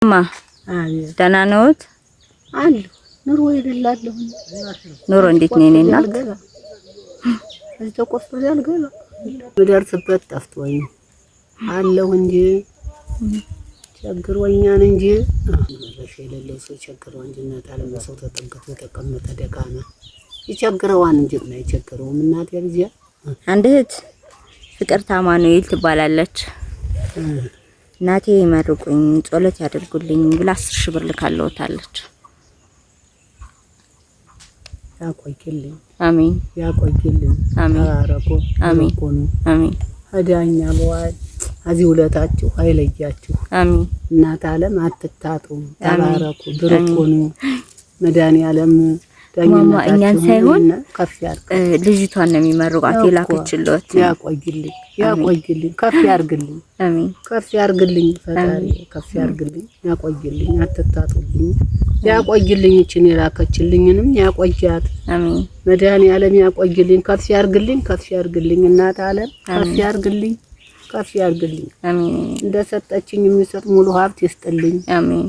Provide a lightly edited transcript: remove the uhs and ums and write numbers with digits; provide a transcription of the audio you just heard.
ደህና ነዎት? አሉ ኑሮ ይደላልሁ ኑሮ እንዴት ነው እናት? እዚህ ተቆፍቶ ያልገባ ምደርስበት ጠፍቶኝ አለሁ እንጂ ቸግሮኛል እንጂ ለሌለው ሰው ቸግሮኝ እንጂ እናት አለም ሰው ተጠግቶ ተቀመጠ ደካማ ይቸግረዋል እንጂ ነው አይቸግረውም። እናት ልጅ አንድ እህት ፍቅርተ አማኑኤል ትባላለች። እናቴ ይመርቁኝ ጸሎት ያድርጉልኝ ብላ 10,000 ብር ልካለውታለች። ያቆይልኝ አሜን፣ ያቆይልኝ አሜን፣ ተባረኩ፣ አሜን፣ አሜን። አዳኛ በዋል አዚ ውለታችሁ አይለያችሁ። አሜን። እናት ዓለም አትታጡ፣ ተባረኩ፣ ብርኩኑ መድኃኒዓለም ማማ እኛን ሳይሆን ከፍ ያርግ ልጅቷን ነው የሚመርቋት የላከችልዎት። ያቆይልኝ፣ ያቆይልኝ፣ ከፍ ያርግልኝ። አሜን። ከፍ ያርግልኝ ፈጣሪ፣ ከፍ ያርግልኝ፣ ያቆይልኝ፣ አትታጡልኝ፣ ያቆይልኝ። እቺን የላከችልኝንም ያቆያት። አሜን። መድኃኒዓለም ያቆይልኝ፣ ከፍ ያርግልኝ፣ ከፍ ያርግልኝ። እናት ዓለም ከፍ ያርግልኝ፣ ከፍ ያርግልኝ። አሜን። እንደሰጠችኝ የሚሰጥ ሙሉ ሀብት ይስጥልኝ። አሜን።